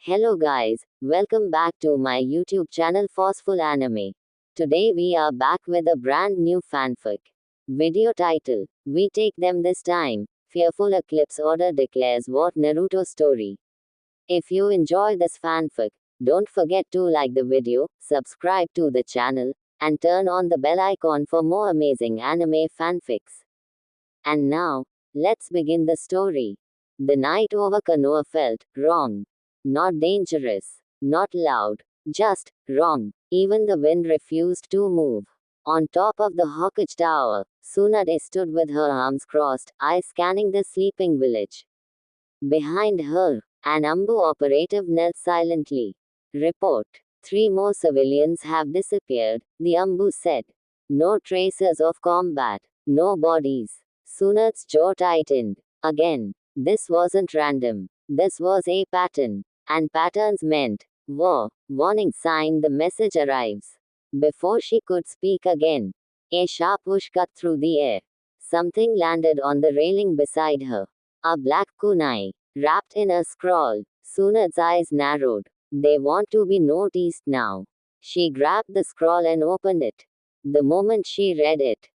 Hello guys, welcome back to my YouTube channel Forceful Anime. Today we are back with a brand new fanfic. Video title: We Take Them This Time. Fearful Eclipse Order declares what Naruto story. If you enjoy this fanfic, don't forget to like the video, subscribe to the channel, and turn on the bell icon for more amazing anime fanfics. And now, let's begin the story. The night over Konoha felt wrong. Not dangerous, not loud, just wrong. Even the wind refused to move. On top of the Hokage Tower, Tsunade stood with her arms crossed, eyes scanning the sleeping village. Behind her, an Ambu operative knelt silently. Report: 3 more civilians have disappeared, the Ambu said. No traces of combat, no bodies. Tsunade's jaw tightened. Again, this wasn't random. This was a pattern. And patterns meant war. Warning sign: the message arrives. Before she could speak again, a sharp whoosh cut through the air. Something landed on the railing beside her. A black kunai, wrapped in a scroll. Tsunade's eyes narrowed. They want to be noticed now. She grabbed the scroll and opened it. The moment she read it,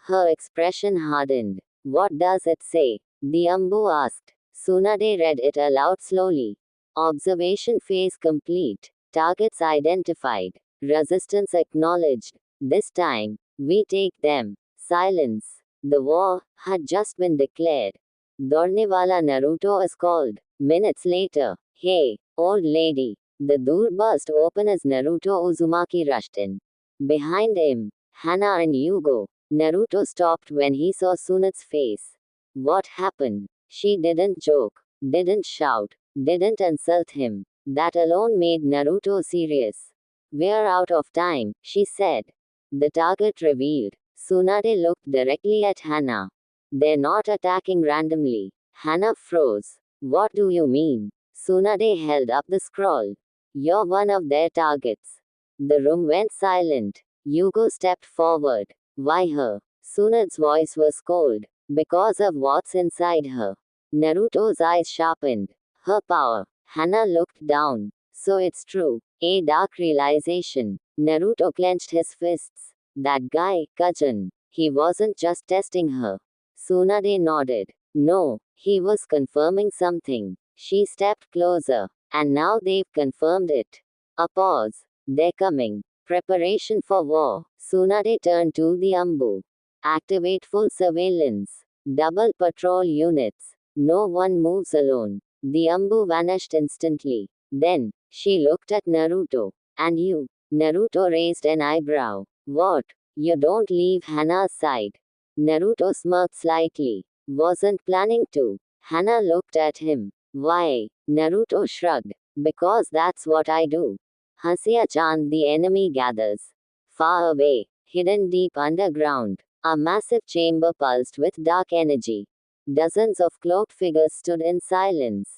her expression hardened. What does it say? The Ambu asked. Tsunade read it aloud slowly. Observation phase complete. Targets identified. Resistance acknowledged. This time, we take them. Silence. The war had just been declared. Dornewala Naruto is called. Minutes later, hey, old lady. The door burst open as Naruto Uzumaki rushed in. Behind him, Hana and Yugo. Naruto stopped when he saw Tsunade's face. What happened? She didn't joke, didn't shout, didn't insult him. That alone made Naruto serious. We're out of time, she said. The target revealed. Tsunade looked directly at Hana. They're not attacking randomly. Hana froze. What do you mean? Tsunade held up the scroll. You're one of their targets. The room went silent. Yugo stepped forward. Why her? Tsunade's voice was cold. Because of what's inside her. Naruto's eyes sharpened. Her power. Hana looked down. So it's true. A dark realization. Naruto clenched his fists. That guy, Kajun. He wasn't just testing her. Tsunade nodded. No, he was confirming something. She stepped closer. And now they've confirmed it. A pause. They're coming. Preparation for war. Tsunade turned to the Ambu. Activate full surveillance. Double patrol units. No one moves alone. The Ambu vanished instantly. Then, she looked at Naruto. And you? Naruto raised an eyebrow. What? You don't leave Hana's side. Naruto smirked slightly. Wasn't planning to. Hana looked at him. Why? Naruto shrugged. Because that's what I do. Hasiya-chan, the enemy gathers. Far away, hidden deep underground, a massive chamber pulsed with dark energy. Dozens of cloaked figures stood in silence.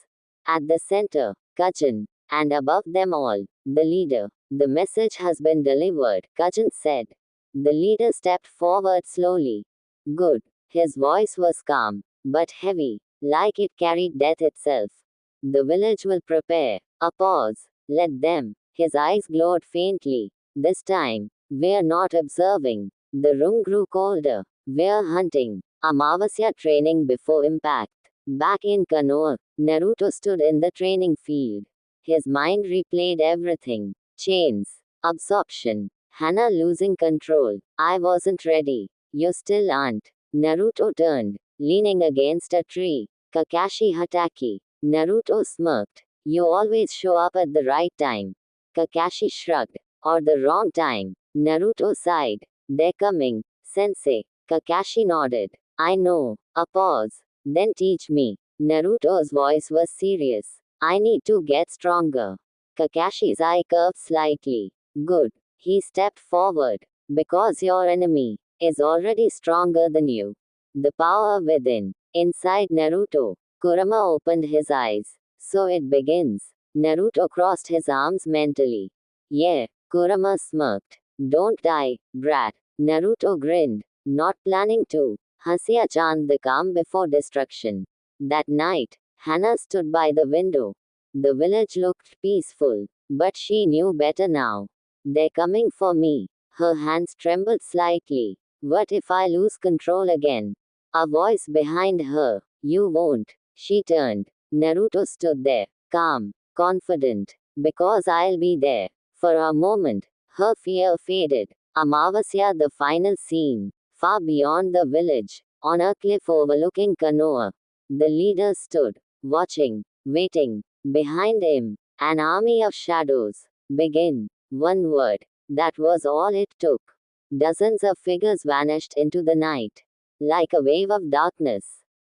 At the center, Kajun. And above them all, the leader. The message has been delivered, Kajun said. The leader stepped forward slowly. Good. His voice was calm, but heavy, like it carried death itself. The village will prepare. A pause. Let them. His eyes glowed faintly. This time, we're not observing. The room grew colder. We're hunting. Amavasya training before impact. Back in Konoha, Naruto stood in the training field. His mind replayed everything. Chains. Absorption. Hana losing control. I wasn't ready. You still aren't. Naruto turned, leaning against a tree. Kakashi Hatake. Naruto smirked. You always show up at the right time. Kakashi shrugged. Or the wrong time. Naruto sighed. They're coming, sensei. Kakashi nodded. I know. A pause. Then teach me. Naruto's voice was serious. I need to get stronger. Kakashi's eye curved slightly. Good. He stepped forward. Because your enemy is already stronger than you. The power within. Inside Naruto. Kurama opened his eyes. So it begins. Naruto crossed his arms mentally. Yeah, Kurama smirked. Don't die, brat. Naruto grinned. Not planning to. Hasiya-chan, the calm before destruction. That night, Hana stood by the window. The village looked peaceful, but she knew better now. They're coming for me. Her hands trembled slightly. What if I lose control again? A voice behind her. You won't. She turned. Naruto stood there, calm, confident. Because I'll be there. For a moment, her fear faded. Amavasya, the final scene. Far beyond the village, on a cliff overlooking Konoha. The leader stood, watching, waiting. Behind him, an army of shadows. Begin. One word. That was all it took. Dozens of figures vanished into the night. Like a wave of darkness.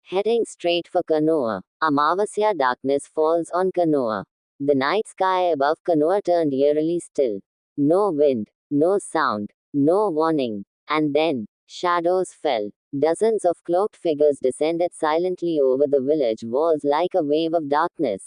Heading straight for Konoha. Amavasya, darkness falls on Konoha. The night sky above Konoha turned eerily still. No wind, no sound, no warning. And then, shadows fell. Dozens of cloaked figures descended silently over the village walls like a wave of darkness.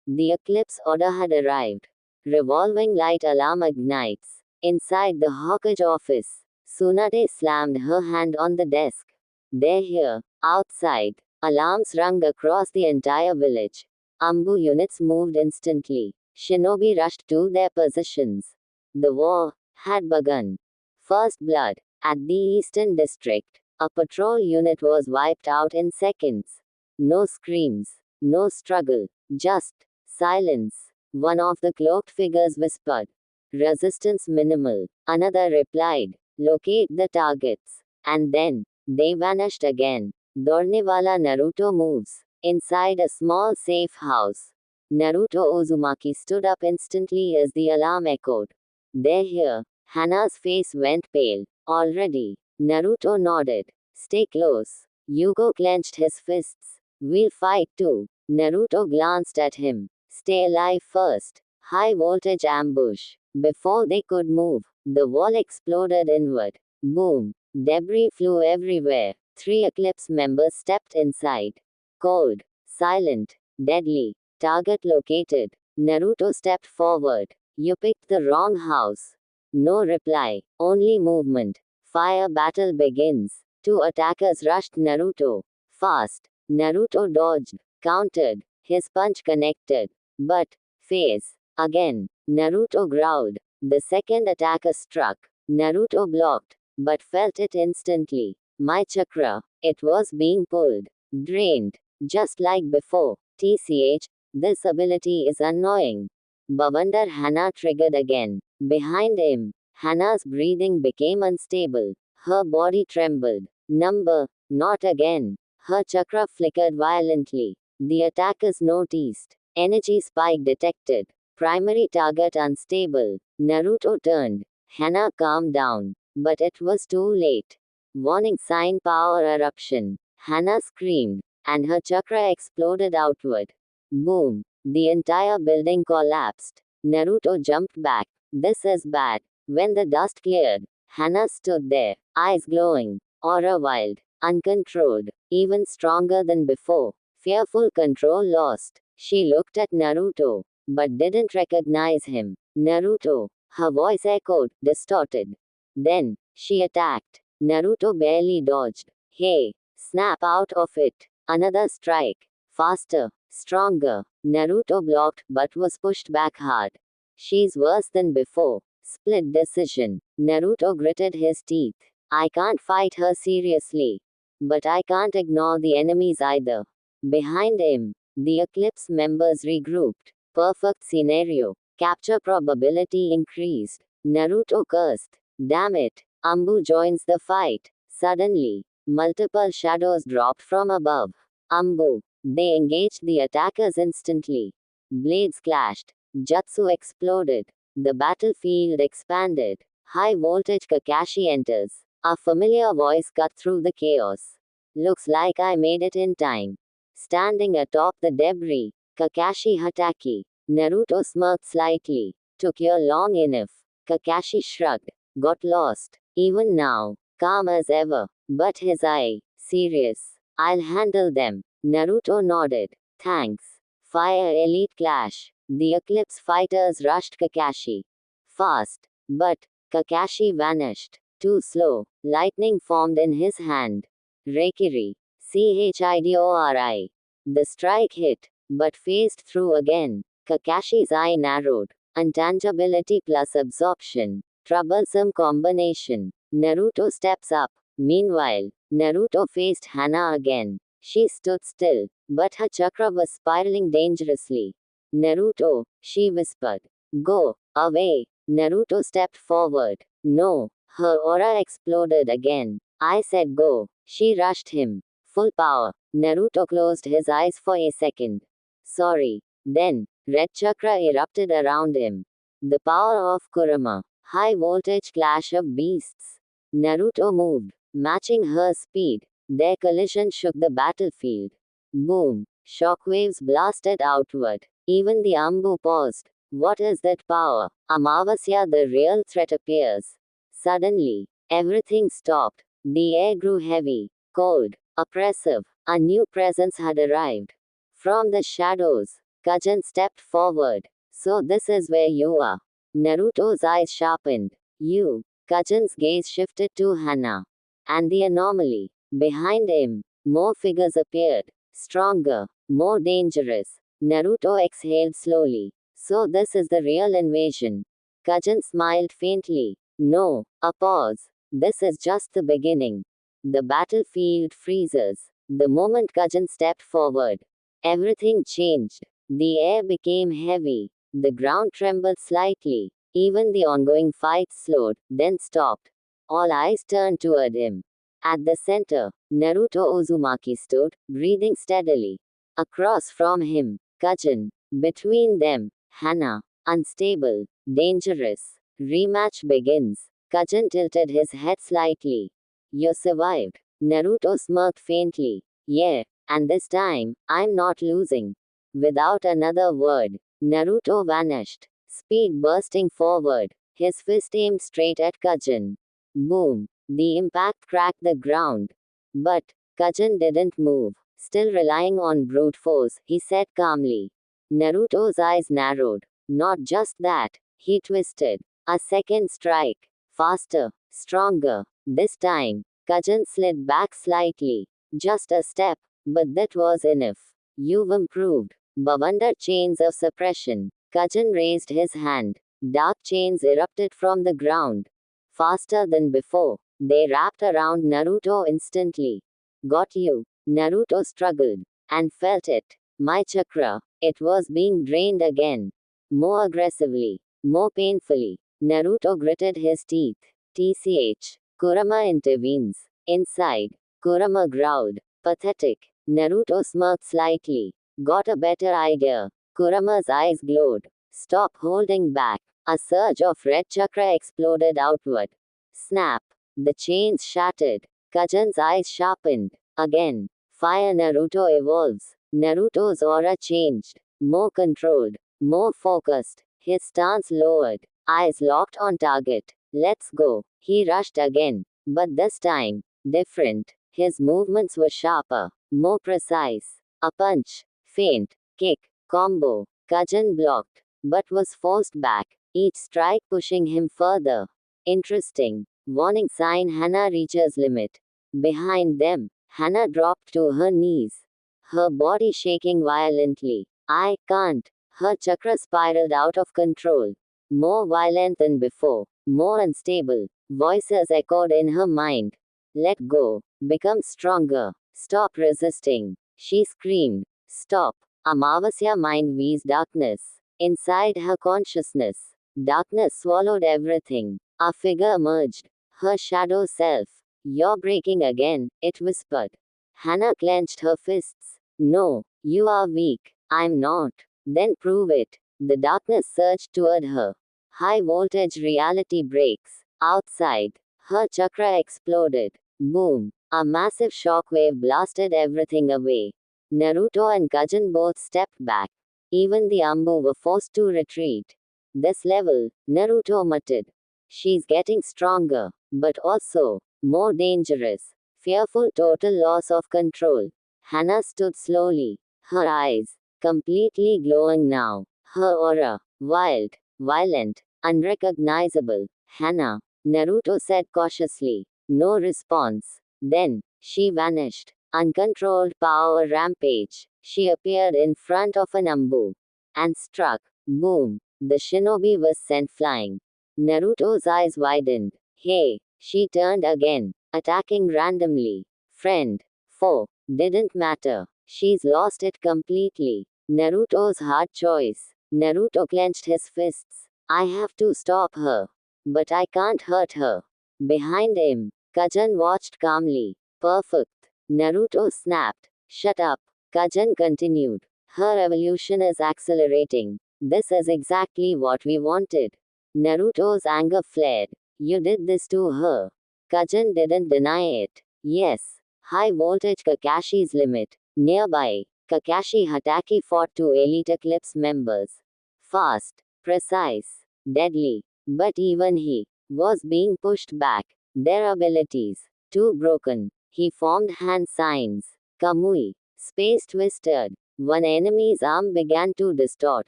The eclipse order had arrived. Revolving light alarm ignites. Inside the Hokage office, Tsunade slammed her hand on the desk. They're here. Outside, alarms rung across the entire village. Ambu units moved instantly. Shinobi rushed to their positions. The war had begun. First blood. At the Eastern District, a patrol unit was wiped out in seconds. No screams, no struggle, just silence. One of the cloaked figures whispered. Resistance minimal. Another replied. Locate the targets. And then, they vanished again. Dorniwala Naruto moves. Inside a small safe house. Naruto Uzumaki stood up instantly as the alarm echoed. They're here. Hana's face went pale. Already. Naruto nodded. Stay close. Yugo clenched his fists. We'll fight too. Naruto glanced at him. Stay alive first. High voltage ambush. Before they could move, the wall exploded inward. Boom. Debris flew everywhere. 3 Eclipse members stepped inside. Cold. Silent. Deadly. Target located. Naruto stepped forward. You picked the wrong house. No reply. Only movement. Fire battle begins. 2 attackers rushed Naruto. Fast. Naruto dodged. Countered. His punch connected. But, phase. Again. Naruto growled. The second attacker struck. Naruto blocked. But felt it instantly. My chakra. It was being pulled. Drained. Just like before. TCH. This ability is annoying. Bavandar Hana triggered again. Behind him, Hana's breathing became unstable. Her body trembled. Number. Not again. Her chakra flickered violently. The attackers noticed. Energy spike detected. Primary target unstable. Naruto turned. Hana calmed down. But it was too late. Warning sign power eruption. Hana screamed. And her chakra exploded outward. Boom. The entire building collapsed. Naruto jumped back. This is bad. When the dust cleared, Hana stood there, eyes glowing, aura wild, uncontrolled, even stronger than before. Fearful control lost. She looked at Naruto, but didn't recognize him. Naruto. Her voice echoed, distorted. Then, she attacked. Naruto barely dodged. Hey, snap out of it. Another strike. Faster, stronger. Naruto blocked but was pushed back hard. She's worse than before. Split decision. Naruto gritted his teeth. I can't fight her seriously. But I can't ignore the enemies either. Behind him, the Eclipse members regrouped. Perfect scenario. Capture probability increased. Naruto cursed. Damn it. Ambu joins the fight. Suddenly, multiple shadows dropped from above. Ambu. They engaged the attackers instantly. Blades clashed. Jutsu exploded. The battlefield expanded. High voltage Kakashi enters. A familiar voice cut through the chaos. Looks like I made it in time. Standing atop the debris, Kakashi Hatake. Naruto smirked slightly. Took you long enough. Kakashi shrugged. Got lost. Even now, calm as ever. But his eye, serious. I'll handle them. Naruto nodded. Thanks. Fire Elite Clash. The Eclipse fighters rushed Kakashi. Fast. But, Kakashi vanished. Too slow. Lightning formed in his hand. Reikiri. Chidori. The strike hit. but phased through again. Kakashi's eye narrowed. Intangibility plus absorption. Troublesome combination. Naruto steps up. Meanwhile, Naruto faced Hana again. She stood still, but her chakra was spiraling dangerously. Naruto, she whispered. Go away. Naruto stepped forward. No. Her aura exploded again. I said go. She rushed him. Full power. Naruto closed his eyes for a second. Sorry. Then, red chakra erupted around him. The power of Kurama. High voltage clash of beasts. Naruto moved, matching her speed. Their collision shook the battlefield. Boom. Shockwaves blasted outward. Even the Ambu paused. What is that power? Amavasya, the real threat appears. Suddenly, everything stopped. The air grew heavy, cold, oppressive. A new presence had arrived. From the shadows, Kajan stepped forward. So this is where you are. Naruto's eyes sharpened. You. Kajan's gaze shifted to Hana. And the anomaly. Behind him, more figures appeared. Stronger, more dangerous. Naruto exhaled slowly. So this is the real invasion. Kajan smiled faintly. No, a pause. This is just the beginning. The battlefield freezes. The moment Kajan stepped forward, everything changed. The air became heavy. The ground trembled slightly. Even the ongoing fight slowed, then stopped. All eyes turned toward him. At the center, Naruto Uzumaki stood, breathing steadily. Across from him, Kajan. Between them, Hana. Unstable, dangerous. Rematch begins. Kajan tilted his head slightly. You survived. Naruto smirked faintly. Yeah, and this time, I'm not losing. Without another word, Naruto vanished. Speed bursting forward, his fist aimed straight at Kajan. Boom! The impact cracked the ground. But, Kajan didn't move. Still relying on brute force, he said calmly. Naruto's eyes narrowed. Not just that, he twisted. A second strike. Faster, stronger. This time, Kajan slid back slightly. Just a step, but that was enough. You've improved. Bavandar chains of suppression. Kajan raised his hand. Dark chains erupted from the ground. Faster than before, they wrapped around Naruto instantly. Got you. Naruto struggled and felt it. My chakra. It was being drained again. More aggressively. More painfully. Naruto gritted his teeth. TCH. Kurama intervenes. Inside. Kurama growled. Pathetic. Naruto smirked slightly. Got a better idea. Kurama's eyes glowed. Stop holding back. A surge of red chakra exploded outward. Snap. The chains shattered. Kajan's eyes sharpened. Again. Fire Naruto evolves. Naruto's aura changed. More controlled. More focused. His stance lowered. Eyes locked on target. Let's go. He rushed again. But this time, different. His movements were sharper. More precise. A punch. Feint. Kick. Combo. Kajan blocked. But was forced back. Each strike pushing him further. Interesting. Warning sign Hana reaches limit. Behind them, Hana dropped to her knees. Her body shaking violently. I can't. Her chakra spiraled out of control. More violent than before. More unstable. Voices echoed in her mind. Let go. Become stronger. Stop resisting. She screamed. Stop. Amavasya mind weaves darkness. Inside her consciousness, darkness swallowed everything. A figure emerged. Her shadow self. You're breaking again, it whispered. Hana clenched her fists. No, you are weak. I'm not. Then prove it. The darkness surged toward her. High voltage reality breaks. Outside, her chakra exploded. Boom. A massive shockwave blasted everything away. Naruto and Kajan both stepped back. Even the Ambu were forced to retreat. This level, Naruto muttered. She's getting stronger, but also more dangerous. Fearful total loss of control. Hana stood slowly, her eyes completely glowing now. Her aura wild, violent, unrecognizable. Hana, Naruto said cautiously. No response. Then, she vanished. Uncontrolled power rampage. She appeared in front of an Ambu and struck. Boom! The shinobi was sent flying. Naruto's eyes widened. Hey! She turned again, attacking randomly. Friend, foe, didn't matter. She's lost it completely. Naruto's hard choice. Naruto clenched his fists. I have to stop her. But I can't hurt her. Behind him, Kajan watched calmly. Perfect. Naruto snapped. Shut up. Kajan continued. Her evolution is accelerating. This is exactly what we wanted. Naruto's anger flared. You did this to her. Kajan didn't deny it. Yes. High voltage Kakashi's limit. Nearby, Kakashi Hatake fought two Elite Eclipse members. Fast, precise, deadly. But even he was being pushed back. Their abilities, too broken. He formed hand signs. Kamui, space twisted. One enemy's arm began to distort.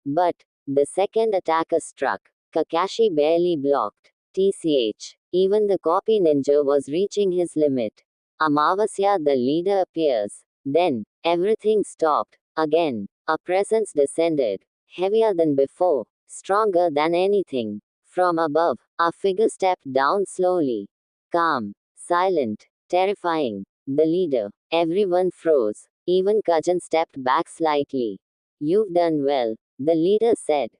But, the second attacker struck. Kakashi barely blocked. TCH. Even the copy ninja was reaching his limit. Amavasya, the leader, appears. Then, everything stopped. Again, a presence descended. Heavier than before. Stronger than anything. From above, a figure stepped down slowly. Calm. Silent. Terrifying. The leader. Everyone froze. Even Kajan stepped back slightly. You've done well, the leader said.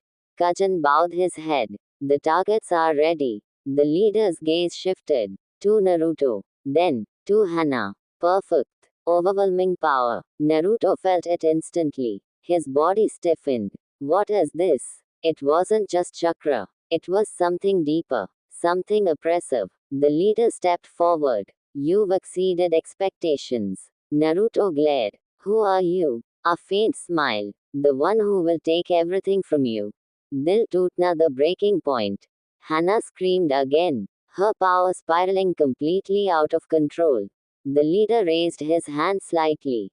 Kajan bowed his head. The targets are ready. The leader's gaze shifted. To Naruto. Then, to Hana. Perfect. Overwhelming power. Naruto felt it instantly. His body stiffened. What is this? It wasn't just chakra. It was something deeper. Something oppressive. The leader stepped forward. You've exceeded expectations. Naruto glared. Who are you? A faint smile. The one who will take everything from you. Dil tootna, the breaking point. Hana screamed again. Her power spiraling completely out of control. The leader raised his hand slightly.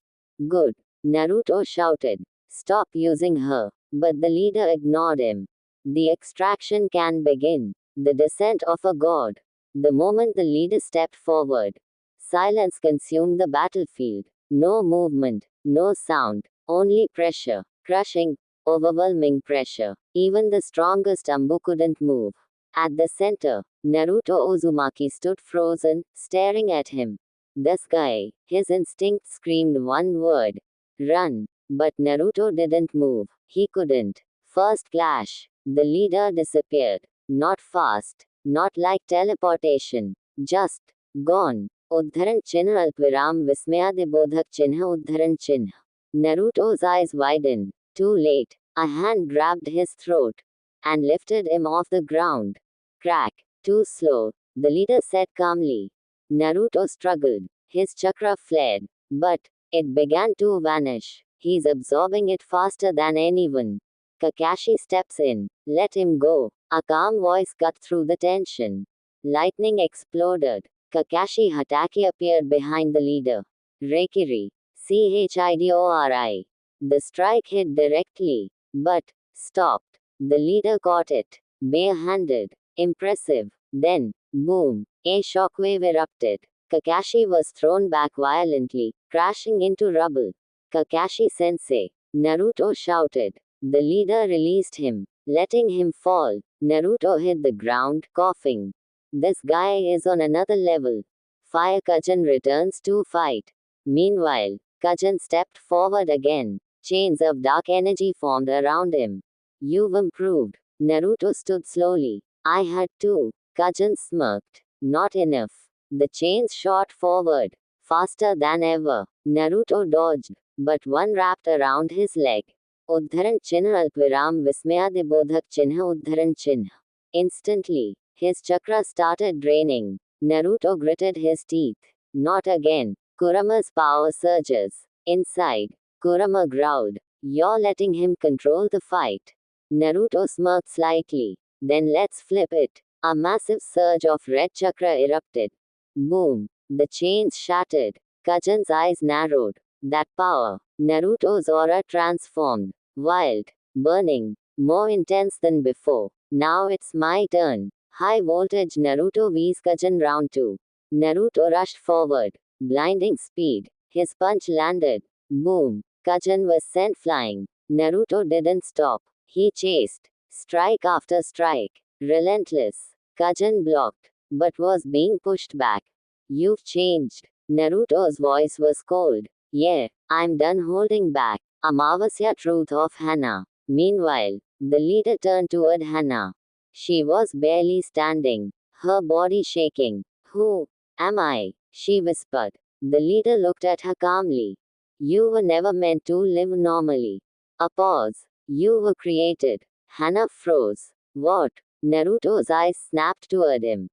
Good. Naruto shouted. Stop using her. But the leader ignored him. The extraction can begin. The descent of a god. The moment the leader stepped forward, silence consumed the battlefield. No movement, no sound, only pressure. Crushing, overwhelming pressure. Even the strongest Ambu couldn't move. At the center, Naruto Uzumaki stood frozen, staring at him. This guy, his instinct screamed one word. Run. But Naruto didn't move. He couldn't. First clash. The leader disappeared. Not fast. Not like teleportation. Just gone. Uddharan Chinha Alpviram Vismayadibodhak Chinha Uddharan Chinha. Naruto's eyes widened. Too late. A hand grabbed his throat and lifted him off the ground. Crack. Too slow. The leader said calmly. Naruto struggled. His chakra flared. But it began to vanish. He's absorbing it faster than anyone. Kakashi steps in. Let him go. A calm voice cut through the tension. Lightning exploded. Kakashi Hatake appeared behind the leader. Reikiri. Chidori. The strike hit directly. But stopped. The leader caught it. Barehanded. Impressive. Then, boom. A shockwave erupted. Kakashi was thrown back violently, crashing into rubble. Kakashi sensei. Naruto shouted. The leader released him, letting him fall. Naruto hit the ground, coughing. This guy is on another level. Fire Kajan returns to fight. Meanwhile, Kajan stepped forward again. Chains of dark energy formed around him. You've improved. Naruto stood slowly. I had to. Kajan smirked. Not enough. The chains shot forward, faster than ever. Naruto dodged, but one wrapped around his leg. Uddharan Chinha Alpviram Vismayadibodhak Chinha Uddharan Chinha. Instantly, his chakra started draining. Naruto gritted his teeth. Not again. Kurama's power surges. Inside, Kurama growled. You're letting him control the fight. Naruto smirked slightly. Then let's flip it. A massive surge of red chakra erupted. Boom. The chains shattered. Kajan's eyes narrowed. That power. Naruto's aura transformed. Wild. Burning. More intense than before. Now it's my turn. High voltage Naruto vs Kajan round 2. Naruto rushed forward. Blinding speed. His punch landed. Boom. Kajun was sent flying. Naruto didn't stop. He chased. Strike after strike. Relentless. Kajun blocked, but was being pushed back. You've changed. Naruto's voice was cold. Yeah, I'm done holding back. Amavasya truth of Hana. Meanwhile, the leader turned toward Hana. She was barely standing, her body shaking. Who am I? She whispered. The leader looked at her calmly. You were never meant to live normally. A pause. You were created. Hana froze. What? Naruto's eyes snapped toward him.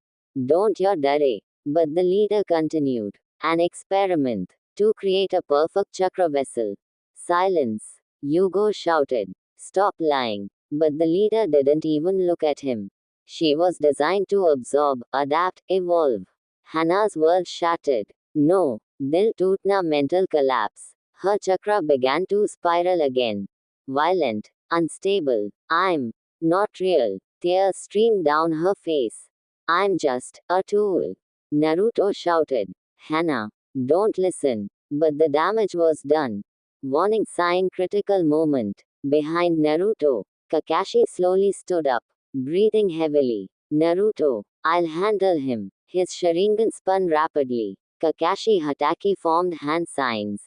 Don't you dare. But the leader continued. An experiment. To create a perfect chakra vessel. Silence. Yugo shouted. Stop lying. But the leader didn't even look at him. She was designed to absorb, adapt, evolve. Hana's world shattered. No. Dil tootna mental collapse. Her chakra began to spiral again. Violent. Unstable. I'm not real. Tears streamed down her face. I'm just a tool. Naruto shouted. Hana, don't listen. But the damage was done. Warning sign critical moment. Behind Naruto, Kakashi slowly stood up, breathing heavily. Naruto, I'll handle him. His Sharingan spun rapidly. Kakashi Hatake formed hand signs.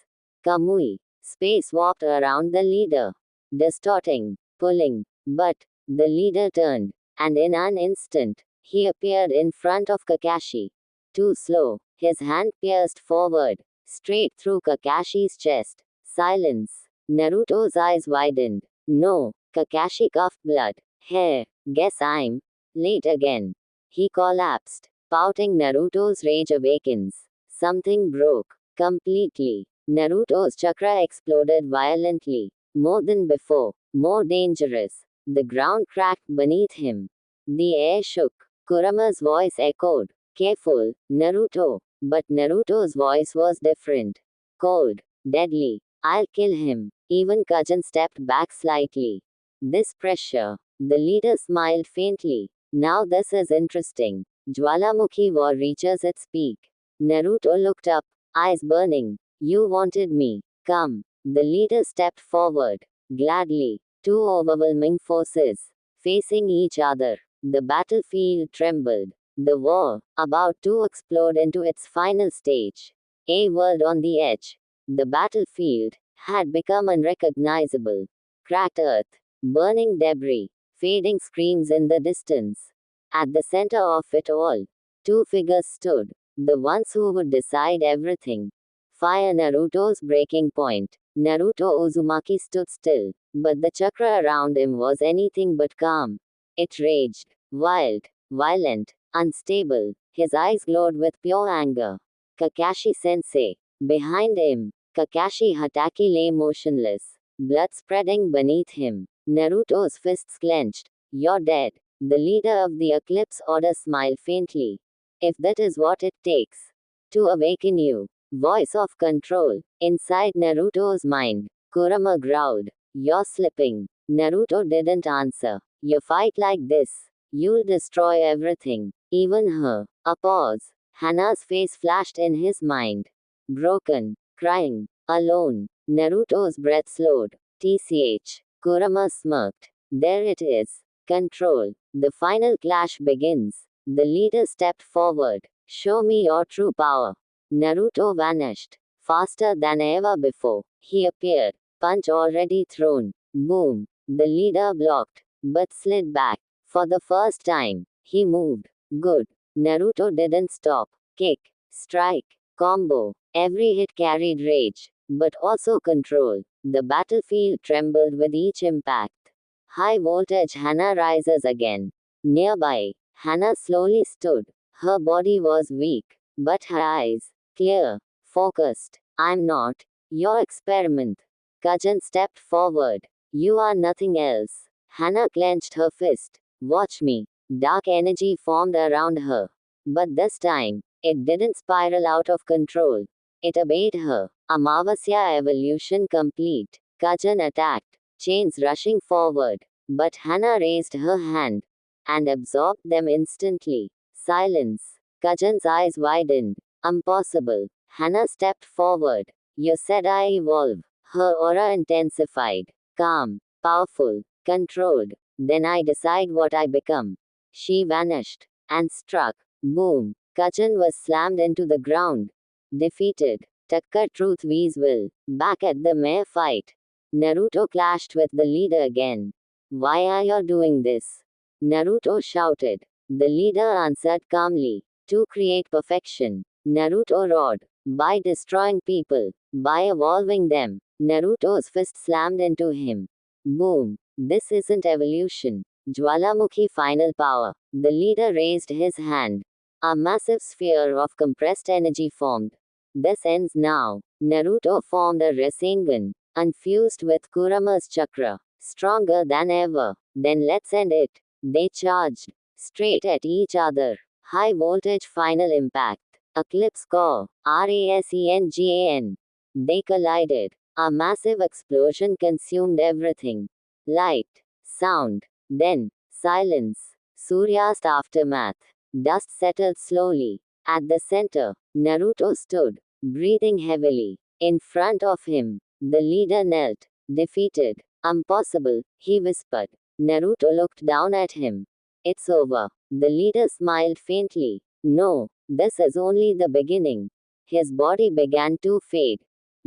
Kamui, space warped around the leader. Distorting, pulling. But, the leader turned, and in an instant, he appeared in front of Kakashi. Too slow, his hand pierced forward, straight through Kakashi's chest. Silence. Naruto's eyes widened. No, Kakashi coughed blood. Hair. Guess I'm late again. He collapsed. Pouting. Naruto's rage awakens. Something broke. Completely. Naruto's chakra exploded violently. More than before. More dangerous. The ground cracked beneath him. The air shook. Kurama's voice echoed. Careful, Naruto. But Naruto's voice was different. Cold. Deadly. I'll kill him. Even Kajun stepped back slightly. This pressure. The leader smiled faintly. Now this is interesting. Jwalamukhi war reaches its peak. Naruto looked up, eyes burning. You wanted me. Come. The leader stepped forward. Gladly. Two overwhelming forces. Facing each other. The battlefield trembled. The war, about to explode into its final stage. A world on the edge. The battlefield had become unrecognizable. Cracked earth, burning debris, fading screams in the distance. At the center of it all, two figures stood, the ones who would decide everything. Fire Naruto's breaking point. Naruto Uzumaki stood still, but the chakra around him was anything but calm. It raged, wild, violent, unstable. His eyes glowed with pure anger. Kakashi Sensei. Behind him, Kakashi Hatake lay motionless, blood spreading beneath him. Naruto's fists clenched. You're dead. The leader of the Eclipse Order smiled faintly. If that is what it takes to awaken you. Voice of control. Inside Naruto's mind, Kurama growled. You're slipping. Naruto didn't answer. You fight like this. You'll destroy everything. Even her. A pause. Hana's face flashed in his mind. Broken. Crying. Alone. Naruto's breath slowed. TCH. Kurama smirked. There it is. Control. The final clash begins. The leader stepped forward. Show me your true power. Naruto vanished. Faster than ever before. He appeared. Punch already thrown. Boom. The leader blocked, but slid back. For the first time, he moved. Good. Naruto didn't stop. Kick. Strike. Combo. Every hit carried rage, but also control. The battlefield trembled with each impact. High voltage Hana rises again. Nearby, Hana slowly stood. Her body was weak, but her eyes, clear, focused. I'm not your experiment. Kajun stepped forward. You are nothing else. Hana clenched her fist. Watch me. Dark energy formed around her. But this time, it didn't spiral out of control. It obeyed her. Amavasya evolution complete. Kajun attacked, chains rushing forward. But Hana raised her hand and absorbed them instantly. Silence. Kajun's eyes widened. Impossible. Hana stepped forward. You said I evolve. Her aura intensified. Calm, powerful, controlled. Then I decide what I become. She vanished. And struck. Boom. Kachan was slammed into the ground. Defeated. Takkar Truth Will. Back at the mare fight. Naruto clashed with the leader again. Why are you doing this? Naruto shouted. The leader answered calmly. To create perfection. Naruto roared. By destroying people. By evolving them. Naruto's fist slammed into him. Boom. This isn't evolution. Jwalamukhi final power. The leader raised his hand. A massive sphere of compressed energy formed. This ends now. Naruto formed a Rasengan, unfused with Kurama's chakra. Stronger than ever. Then let's end it. They charged. Straight at each other. High voltage final impact. Eclipse core. Rasengan. They collided. A massive explosion consumed everything. Light. Sound. Then, silence. Surya's aftermath. Dust settled slowly. At the center, Naruto stood, breathing heavily. In front of him, the leader knelt, defeated. Impossible, he whispered. Naruto looked down at him. It's over. The leader smiled faintly. No, this is only the beginning. His body began to fade,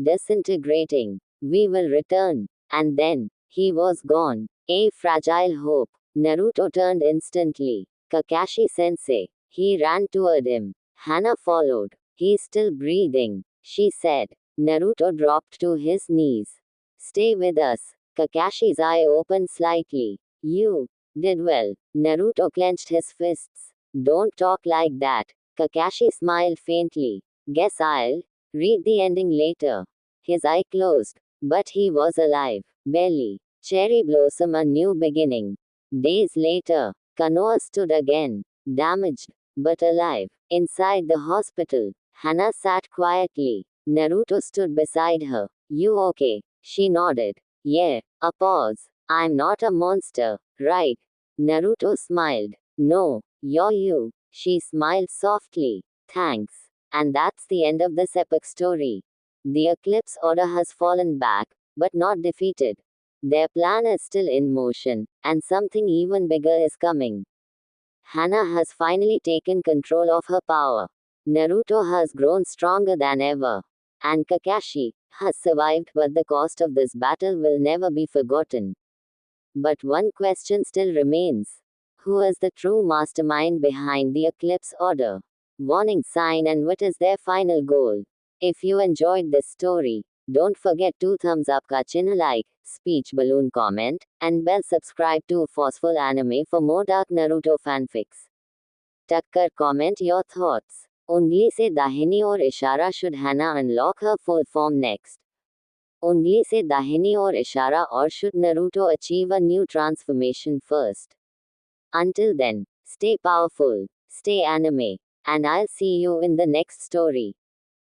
disintegrating. We will return. And then, he was gone. A fragile hope. Naruto turned instantly. Kakashi sensei. He ran toward him. Hana followed. He's still breathing, she said. Naruto dropped to his knees. Stay with us. Kakashi's eye opened slightly. You did well. Naruto clenched his fists. Don't talk like that. Kakashi smiled faintly. Guess I'll read the ending later. His eye closed. But he was alive. Barely. Cherry blossom a new beginning. Days later, Konoha stood again. Damaged, but alive. Inside the hospital, Hana sat quietly. Naruto stood beside her. You okay? She nodded. Yeah. A pause. I'm not a monster, right? Naruto smiled. No, you're you. She smiled softly. Thanks. And that's the end of this epic story. The Eclipse Order has fallen back, but not defeated. Their plan is still in motion, and something even bigger is coming. Hana has finally taken control of her power. Naruto has grown stronger than ever. And Kakashi has survived, but the cost of this battle will never be forgotten. But one question still remains. Who is the true mastermind behind the Eclipse Order? Warning sign, and what is their final goal? If you enjoyed this story, don't forget to thumbs up ka chinha, like, speech balloon, comment, and bell subscribe to Forceful Anime for more dark Naruto fanfics. Takkar, comment your thoughts. Ungli se dahini aur ishara, should Hana unlock her full form next? Ungli se dahini aur ishara, or should Naruto achieve a new transformation first? Until then, stay powerful, stay anime, and I'll see you in the next story.